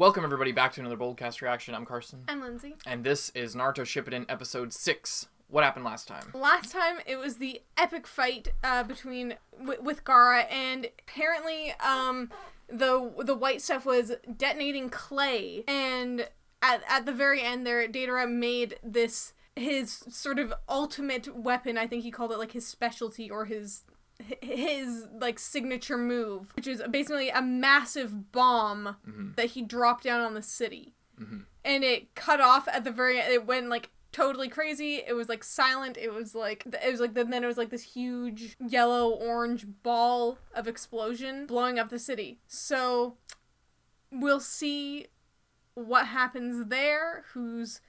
Welcome everybody back to another Boldcast reaction. I'm Carson. I'm Lindsay. And this is Naruto Shippuden episode 6. What happened last time? Last time it was the epic fight between with Gaara, and apparently the white stuff was detonating clay, and at the very end there, Deidara made this his sort of ultimate weapon. I think he called it like his specialty or his like signature move, which is basically a massive bomb that he dropped down on the city. And it cut off at the very end. It went like totally crazy. It was like silent. Then it was like this huge yellow orange ball of explosion blowing up the city. So we'll see what happens there. Who's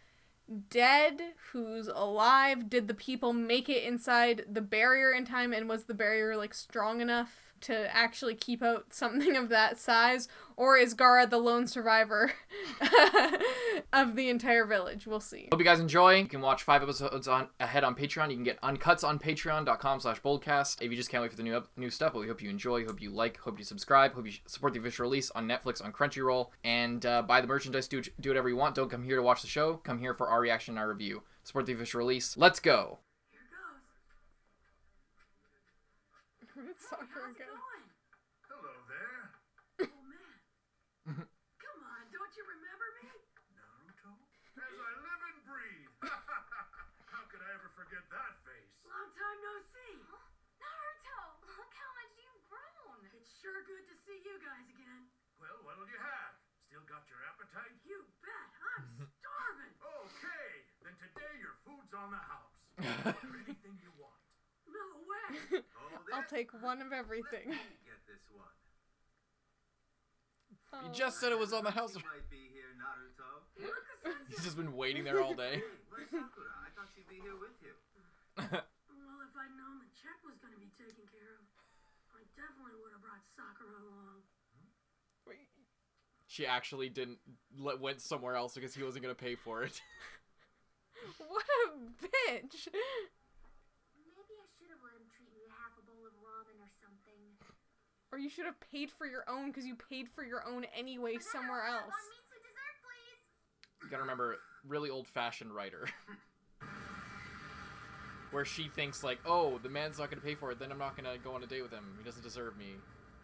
dead, who's alive, did the people make it inside the barrier in time, and was the barrier like strong enough to actually keep out something of that size, or is Gaara the lone survivor of the entire village? We'll see. Hope you guys enjoy. You can watch 5 episodes ahead on Patreon. You can get uncuts on patreon.com/boldcast. If you just can't wait for the new stuff, we hope you enjoy, hope you like, hope you subscribe, hope you support the official release on Netflix, on Crunchyroll, and buy the merchandise. Do whatever you want. Don't come here to watch the show. Come here for our reaction and our review. Support the official release. Let's go. How's it going? Hello there. Oh man. Come on, don't you remember me? Naruto? As I live and breathe. How could I ever forget that face? Long time no see. Huh? Naruto, look how much you've grown. It's sure good to see you guys again. Well, what'll you have? Still got your appetite? You bet. I'm starving. Okay, then today your food's on the house. Order anything you want. No way. I'll take one of everything. Let me get this one. You just said it was on the house. You might be here, Naruto. He's just been waiting there all day. Hey, where's Sakura? I thought she'd be here with you. Well, if I'd known the check was going to be taken care of, I definitely would have brought Sakura along. She actually went somewhere else because he wasn't gonna pay for it. What a bitch. Maybe I should have let him treat me to half a bowl of ramen or something. Or you should have paid for your own, because you paid for your own anyway somewhere else. Want me to dessert, please? You gotta remember, really old-fashioned writer. Where she thinks like, oh, the man's not gonna pay for it, then I'm not gonna go on a date with him. He doesn't deserve me,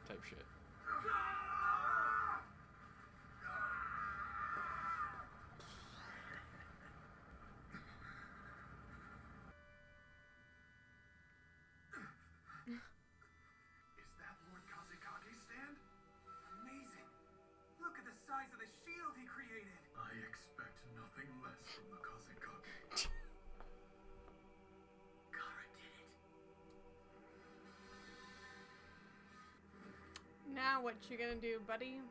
type shit. Size of the shield he created. I expect nothing less from the Kazekage. Gaara did it. Now what you gonna do, buddy?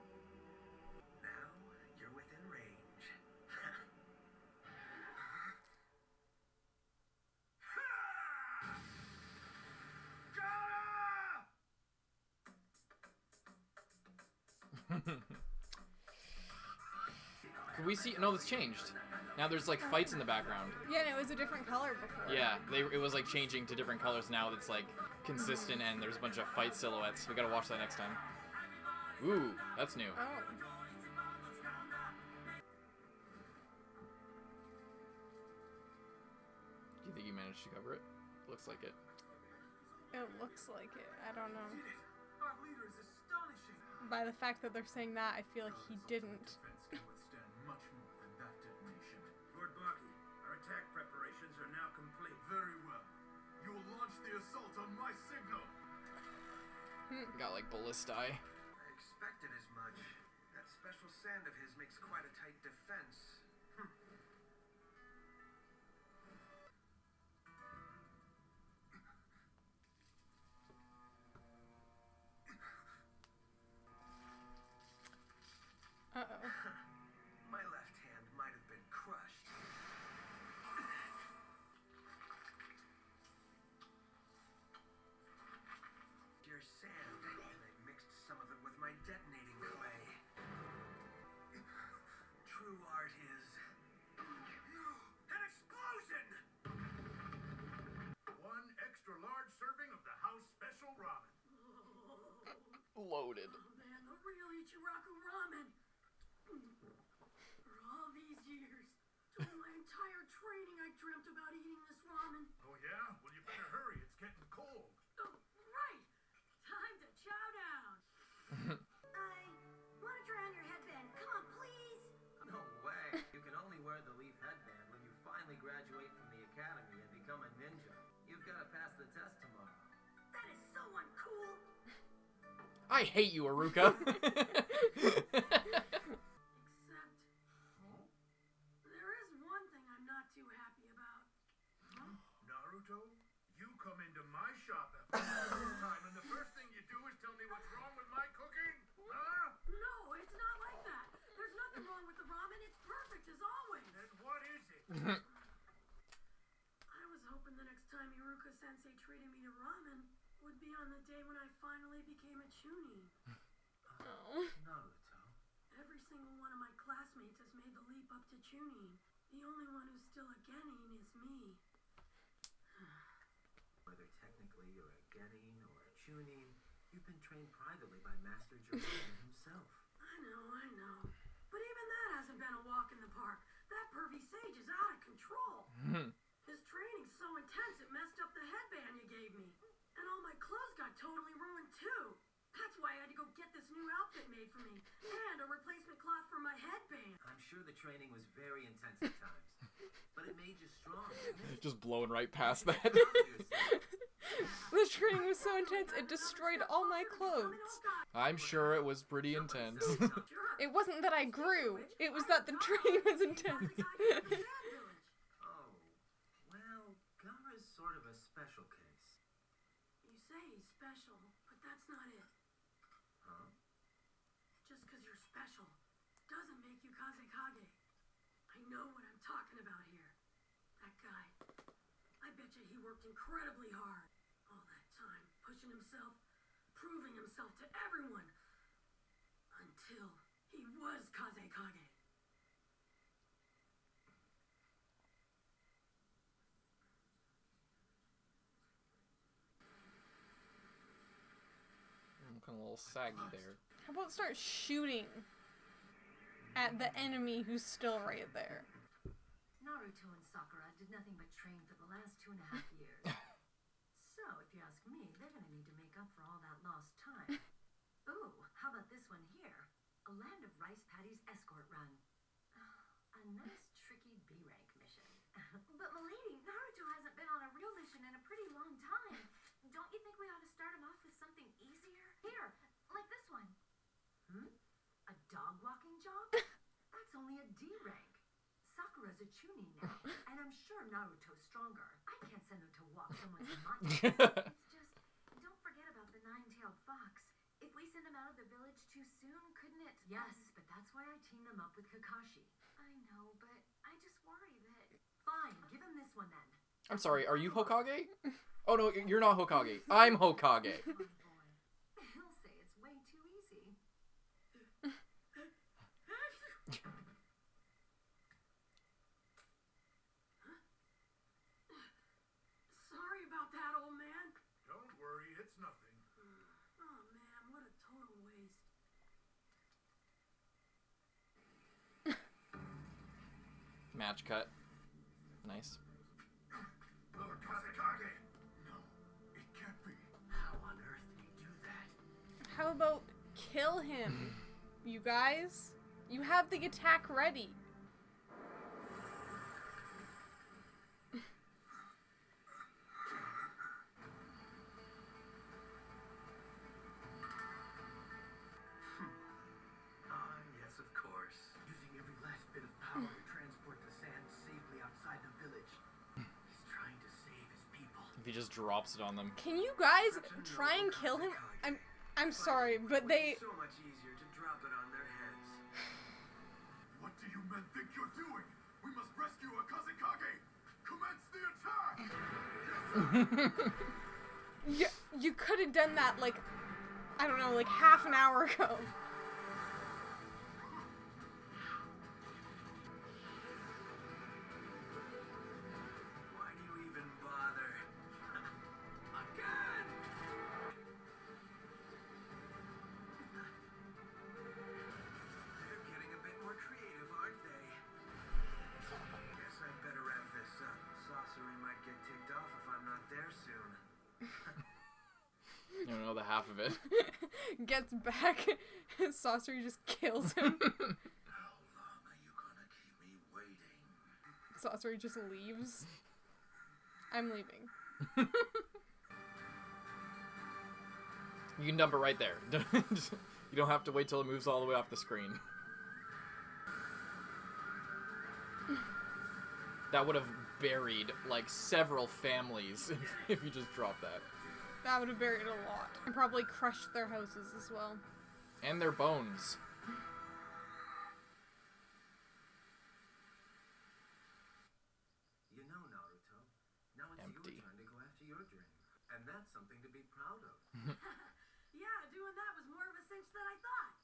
Now you're within range. Gaara! Can we see? No, it's changed. Now there's like fights in the background. Yeah, and it was a different color before. Yeah, it was like changing to different colors now. That's like consistent, and there's a bunch of fight silhouettes. We gotta watch that next time. Ooh, that's new. Oh. Do you think you managed to cover it? Looks like it. It looks like it. I don't know. Our leader is astonishing. By the fact that they're saying that, I feel like he didn't. Much more than that detonation. Lord Baki, our attack preparations are now complete. Very well. You will launch the assault on my signal. Got like ballistae. I expected as much. That special sand of his makes quite a tight defense. Uh-oh. My left hand might have been crushed. Dear sand, and I mixed some of it with my detonating clay. True art is... An explosion! One extra large serving of the house special ramen. Loaded. Oh man, the real Ichiraku ramen. training I dreamt about eating this ramen. Oh yeah? Well, you better hurry. It's getting cold. Oh, right. Time to chow down. I want to try on your headband. Come on, please. No way. You can only wear the leaf headband when you finally graduate from the academy and become a ninja. You've got to pass the test tomorrow. That is so uncool. I hate you, Aruka. Except, there is one thing I'm not too happy about. Huh? Naruto, you come into my shop after all this time, and the first thing you do is tell me what's wrong with my cooking? Huh? No, it's not like that. There's nothing wrong with the ramen. It's perfect as always. Then what is it? I was hoping the next time Iruka-sensei treated me to ramen would be on the day when I finally became a Chunin. Oh. Naruto. Every single one of my classmates has made the leap up to Chunin. The only one who's still a Genin is me. Whether technically you're a Genin or a Chunin, you've been trained privately by Master Jirogen himself. I know. But even that hasn't been a walk in the park. That pervy sage is out of control. His training's so intense it messed up the headband you gave me. And all my clothes got totally ruined too. That's why I had to go get this new outfit made for me. And a replacement cloth for my headband. I'm sure the training was very intense at times, but it made you strong. Just blowing right past that. The training was so intense it destroyed all my clothes. I'm sure it was pretty intense. It wasn't that I grew, it was that the training was intense. Oh, well, Gara's sort of a special case. You say he's special, but that's not it. Huh? Just because you're special doesn't make you Kazekage. I know what I'm talking about here. That guy. I bet you he worked incredibly hard. All that time, pushing himself, proving himself to everyone. Until he was Kazekage. I'm looking a little saggy there. How about start shooting at the enemy who's still right there? Naruto and Sakura did nothing but train for the last 2.5 years. So, if you ask me, they're gonna need to make up for all that lost time. Ooh, how about this one here? A Land of Rice Paddies escort run. A nice, tricky B-rank mission. But milady, Naruto hasn't been on a real mission in a pretty long time. Don't you think we ought to start him off with something easier? Here, like this one. A dog-walking job? That's only a D rank. Sakura's a Chunin now, and I'm sure Naruto's stronger. I can't send her to walk someone's money. It's just, don't forget about the nine-tailed fox. If we send him out of the village too soon, couldn't it? Yes, but that's why I teamed them up with Kakashi. I know, but I just worry that... Fine, give him this one then. I'm sorry, are you Hokage? Oh no, you're not Hokage. I'm Hokage. Oh boy. He'll say it's way too easy. Sorry about that, old man. Don't worry, it's nothing. Oh man, what a total waste. Match cut. Nice. Lord Kazekage! No, it can't be. How on earth did he do that? How about kill him, you guys? You have the attack ready. Yes, of course. Using every last bit of power to transport the sand safely outside the village. He's trying to save his people. If he just drops it on them. Can you guys try and kill him? I'm sorry, but they... So much easier to drop it on their heads. What do you men think you're doing? We must rescue a Kazekage! Commence the attack! You could have done that, like, I don't know, like half an hour ago. Why do you even bother? Again! They're getting a bit more creative, aren't they? Guess I'd better wrap half of it. Gets back, Sasori just kills him. How long are you gonna keep me waiting? Sasori just leaves. I'm leaving. You can dump it right there. You don't have to wait till it moves all the way off the screen. That would have buried, like, several families if you just dropped that. That would have buried a lot. And probably crushed their houses as well. And their bones. You know, Naruto, now it's Empty. your turn to go after your dream. And that's something to be proud of. Yeah, doing that was more of a cinch than I thought.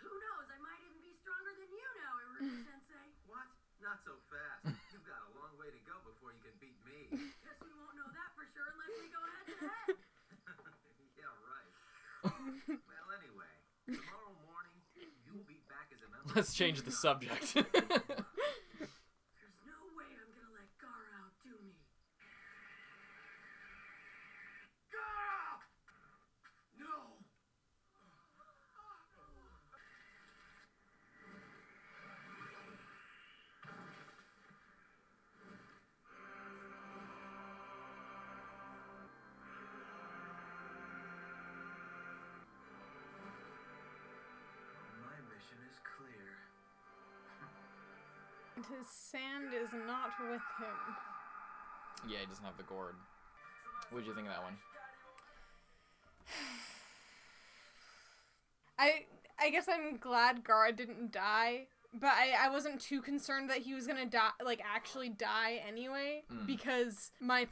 Who knows, I might even be stronger than you now, Iruka-sensei. What? Not so fast. You've got a long way to go before you can beat me. Guess we won't know that for sure unless we go head to head. Yeah, right. Well, anyway, tomorrow morning, you'll be back as a member. Let's change the subject. There's no way I'm gonna let Gaara outdo me. Gaara! No! My mission is clear. And his sand is not with him. Yeah, he doesn't have the gourd. What did you think of that one? I guess I'm glad Gaara didn't die, but I wasn't too concerned that he was gonna die, like actually die anyway, because my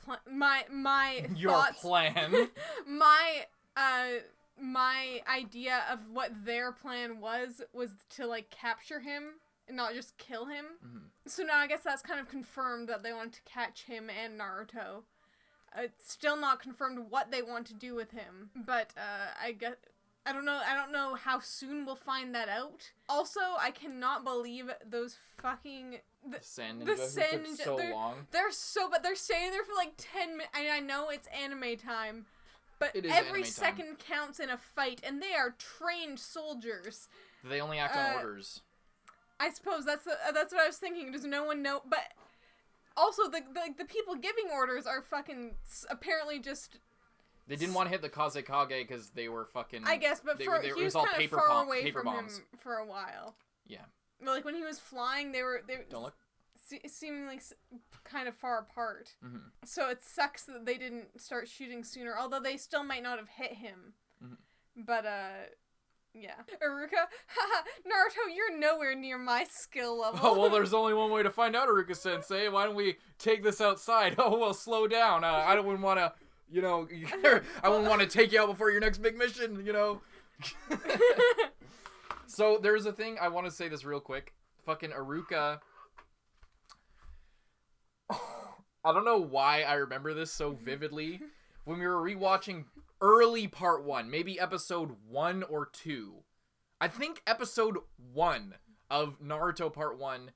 Your thoughts, plan. my idea of what their plan was to like capture him and not just kill him. So now I guess that's kind of confirmed that they want to catch him and Naruto. It's still not confirmed what they want to do with him, but I don't know how soon we'll find that out. Also, I cannot believe those fucking Sand the ninja who sand took ninja, so they're, long. They're staying there for like 10 minutes. And I know it's anime time, but It is every anime time. second counts in a fight, and they are trained soldiers. They only act on orders. I suppose that's what I was thinking. Does no one know? But also, the people giving orders are fucking apparently just. They didn't want to hit the Kazekage because they were fucking. I guess, but they he it was all kind of paper far away paper from bombs. him for a while. Yeah. But like when he was flying, they Don't look. seemingly kind of far apart. Mm-hmm. So it sucks that they didn't start shooting sooner. Although they still might not have hit him. Mm-hmm. But yeah. Iruka, haha, Naruto, you're nowhere near my skill level. Oh, well, there's only one way to find out, Iruka-sensei. Why don't we take this outside? Oh, well, slow down. I wouldn't want to, you know, I wouldn't want to take you out before your next big mission, you know. So, there's a thing, I want to say this real quick. Fucking Iruka. I don't know why I remember this so vividly. When we were rewatching early part 1, maybe episode 1 or 2. I think episode 1 of Naruto part 1,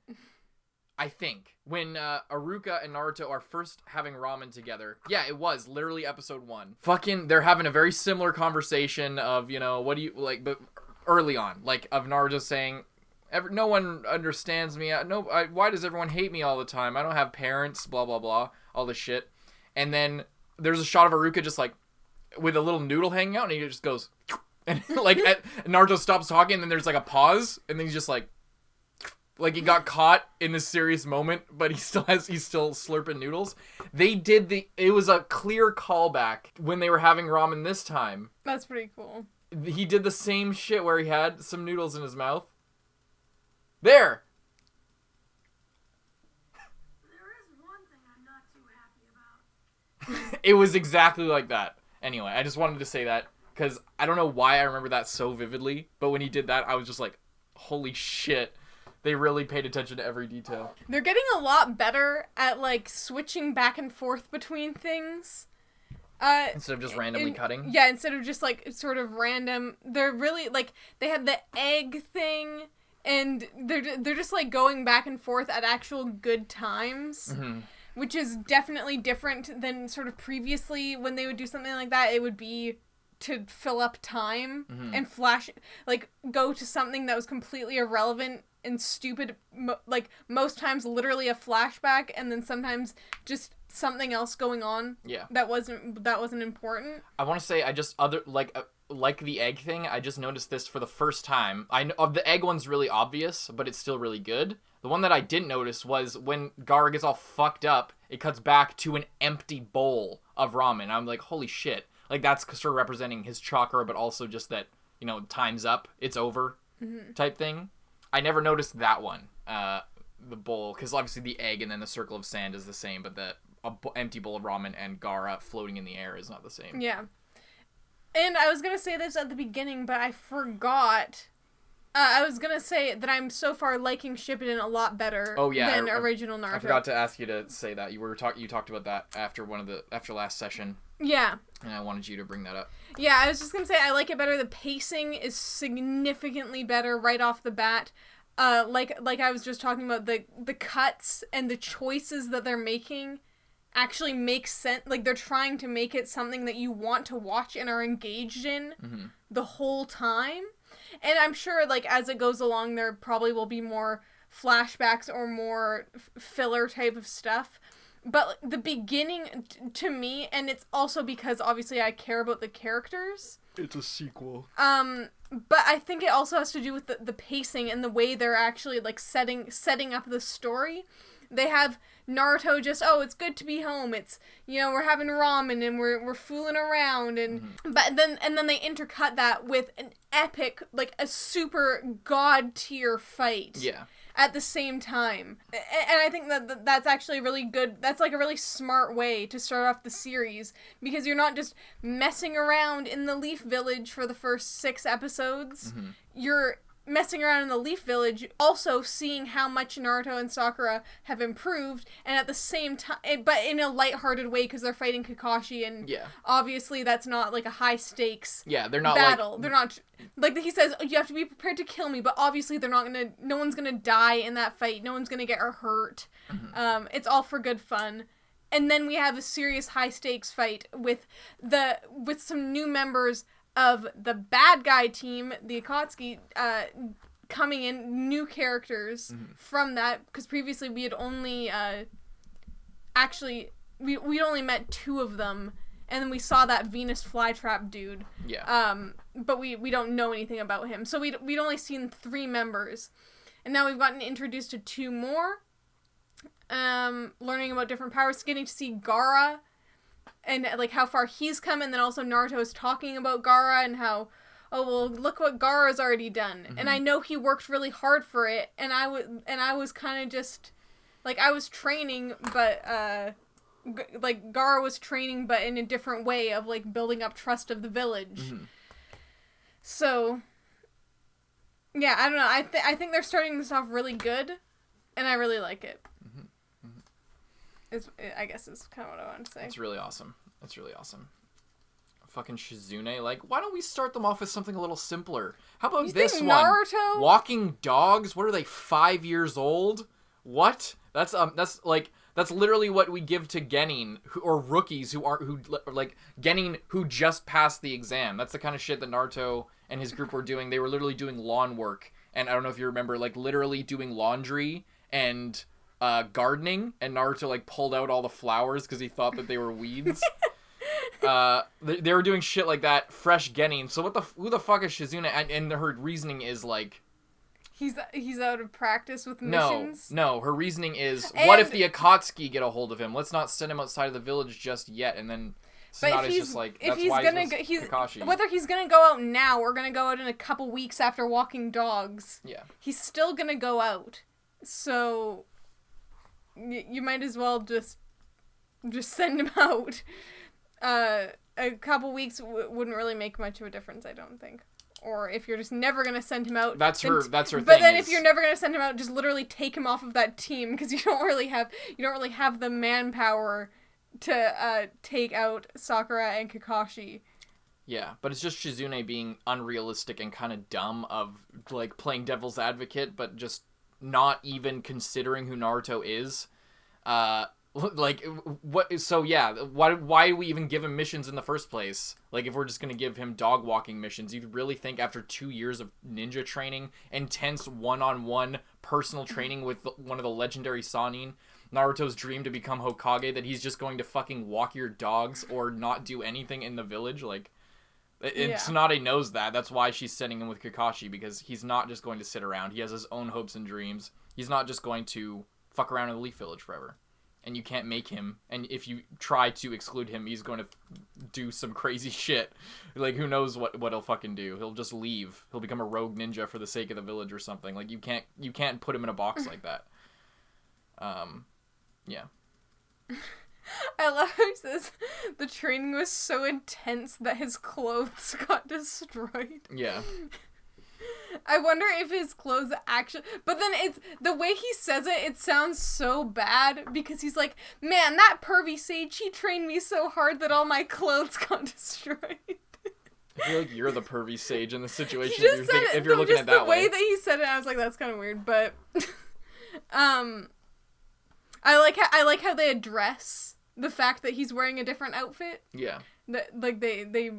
I think. When Iruka and Naruto are first having ramen together. Yeah, it was literally episode 1. Fucking, they're having a very similar conversation of, you know, what do you, like, but early on. Like, of Naruto saying, no one understands me. Why does everyone hate me all the time? I don't have parents, blah, blah, blah. All this shit. And then there's a shot of Iruka just, like, with a little noodle hanging out, and he just goes, and like Naruto stops talking, and then there's like a pause, and then he's just like he got caught in this serious moment, but he's still slurping noodles. It was a clear callback when they were having ramen this time. That's pretty cool. He did the same shit where he had some noodles in his mouth. There. There is one thing I'm not too happy about. It was exactly like that. Anyway, I just wanted to say that because I don't know why I remember that so vividly, but when he did that, I was just like, holy shit. They really paid attention to every detail. They're getting a lot better at, like, switching back and forth between things. Instead of just randomly cutting? Yeah, instead of just, like, sort of random. They're really, like, they had the egg thing, and they're just, like, going back and forth at actual good times. Mm-hmm. Which is definitely different than sort of previously when they would do something like that. It would be to fill up time Mm-hmm. and go to something that was completely irrelevant and stupid, most times literally a flashback, and then sometimes just something else going on. Yeah. That wasn't important. I want to say I just like the egg thing. I just noticed this for the first time. I know the egg one's really obvious, but it's still really good. The one that I didn't notice was when Gaara gets all fucked up, it cuts back to an empty bowl of ramen. I'm like, holy shit. Like, that's sort of representing his chakra, but also just that, time's up, it's over type thing. I never noticed that one, the bowl, because obviously the egg and then the circle of sand is the same, but the empty bowl of ramen and Gaara floating in the air is not the same. Yeah. And I was going to say this at the beginning, but I forgot. I was going to say that I'm so far liking Shippuden a lot better than original Naruto. I forgot to ask you to say that. You talked about that after last session. Yeah. And I wanted you to bring that up. Yeah, I was just going to say I like it better. The pacing is significantly better right off the bat. Like I was just talking about, the cuts and the choices that they're making actually make sense. Like, they're trying to make it something that you want to watch and are engaged in the whole time. And I'm sure, like, as it goes along, there probably will be more flashbacks or more filler type of stuff. But the beginning, to me, and it's also because, obviously, I care about the characters. It's a sequel. But I think it also has to do with the pacing and the way they're actually, like, setting up the story. They have Naruto just, it's good to be home. It's, we're having ramen and we're fooling around, and but then they intercut that with an epic, like, a super god tier fight. Yeah. At the same time. And I think that's actually really good. That's like a really smart way to start off the series, because you're not just messing around in the Leaf Village for the first 6 episodes. You're messing around in the Leaf Village, also seeing how much Naruto and Sakura have improved, and at the same time, but in a lighthearted way, because they're fighting Kakashi, and obviously that's not like a high stakes they're not battle. like... They're not, like he says, you have to be prepared to kill me, but obviously no one's gonna die in that fight, no one's gonna get hurt. It's all for good fun. And then we have a serious high stakes fight with some new members of the bad guy team, the Akatsuki, coming in, new characters from that, because previously we had only we only met 2 of them, and then we saw that Venus flytrap dude. But we don't know anything about him, so we'd only seen 3 members, and now we've gotten introduced to 2 more, learning about different powers, getting to see Gaara and, like, how far he's come, and then also Naruto's talking about Gaara and how, look what Gaara's already done. And I know he worked really hard for it, and I was kind of just, like, I was training, but, like, Gaara was training, but in a different way of, like, building up trust of the village. So, yeah, I don't know, I think they're starting this off really good, and I really like it. I guess is kind of what I wanted to say. It's really awesome. Fucking Shizune, like, why don't we start them off with something a little simpler? How about this one? Naruto? Walking dogs? What are they, 5 years old? What? That's literally what we give to Genin, or rookies Genin who just passed the exam. That's the kind of shit that Naruto and his group were doing. They were literally doing lawn work, and I don't know if you remember, like, literally doing laundry and gardening, and Naruto, like, pulled out all the flowers because he thought that they were weeds. They were doing shit like that, fresh Genin. So who the fuck is Shizune? And her reasoning is, like... He's out of practice with missions? No, her reasoning is, what if the Akatsuki get a hold of him? Let's not send him outside of the village just yet, and then... But if he's Kakashi. Whether he's gonna go out now or gonna go out in a couple weeks after walking dogs, he's still gonna go out. So... you might as well just send him out. A couple weeks wouldn't really make much of a difference, I don't think. Or if you're just never gonna send him out, that's her but thing. But then if you're never gonna send him out, just literally take him off of that team, because you don't really have the manpower to take out Sakura and Kakashi. Yeah, but it's just Shizune being unrealistic and kind of dumb, of, like, playing devil's advocate, but just not even considering who Naruto is. Like, what? So yeah, why do we even give him missions in the first place? Like, if we're just gonna give him dog walking missions, you'd really think after 2 years of ninja training, intense one-on-one personal training with one of the legendary Sannin, Naruto's dream to become Hokage, that he's just going to fucking walk your dogs or not do anything in the village? Like, Tsunade knows that. That's why she's sending him with Kakashi, because he's not just going to sit around. He has his own hopes and dreams. He's not just going to fuck around in the Leaf Village forever. And you can't make him. And if you try to exclude him, he's going to do some crazy shit. Like, who knows what he'll fucking do. He'll just leave. He'll become a rogue ninja for the sake of the village or something. Like, you can't put him in a box like that. Yeah. I love how he says the training was so intense that his clothes got destroyed. Yeah. I wonder if his clothes actually... But then it's... The way he says it, it sounds so bad, because he's like, man, that pervy sage, he trained me so hard that all my clothes got destroyed. I feel like you're the pervy sage in the situation If you're looking at that the way that he said it, I was like, that's kind of weird, but... I like how they address the fact that he's wearing a different outfit. Yeah. That, like, they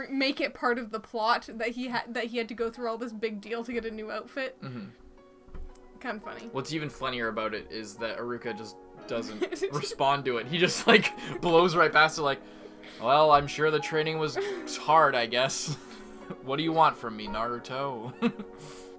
make it part of the plot that he had to go through all this big deal to get a new outfit. Mm-hmm. Kind of funny. What's even funnier about it is that Iruka just doesn't respond to it. He just, like, blows right past it, like, well, I'm sure the training was hard, I guess. What do you want from me, Naruto?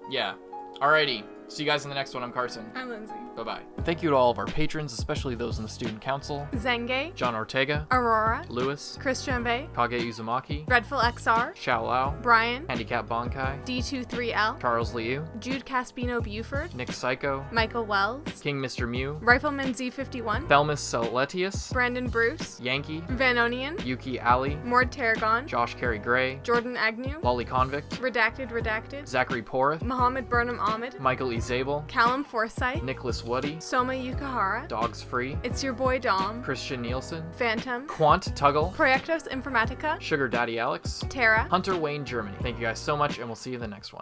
Yeah. Alrighty. See you guys in the next one. I'm Carson. I'm Lindsay. Bye-bye. Thank you to all of our patrons, especially those in the Student Council. Zenge, John Ortega, Aurora, Lewis, Christian Bay, Kage Uzumaki, Dreadful XR, Xiao Lao, Brian, Handicap Bonkai, D23L, Charles Liu, Jude Caspino Buford, Nick Psycho, Michael Wells, King Mr. Mew, Rifleman Z51, Thelmus Celetius, Brandon Bruce, Yankee, Vanonian, Yuki Ali, Mord Tarragon, Josh Carey Gray, Jordan Agnew, Lolly Convict, Redacted, Zachary Porth, Mohammed Burnham Ahmed, Michael E. Zabel, Callum Forsyth, Nicholas Woody, Soma Yukahara, Dogs Free, It's Your Boy Dom, Christian Nielsen, Phantom, Quant Tuggle, Proyectos Informatica, Sugar Daddy Alex, Tara. Hunter Wayne Germany. Thank you guys so much, and we'll see you in the next one.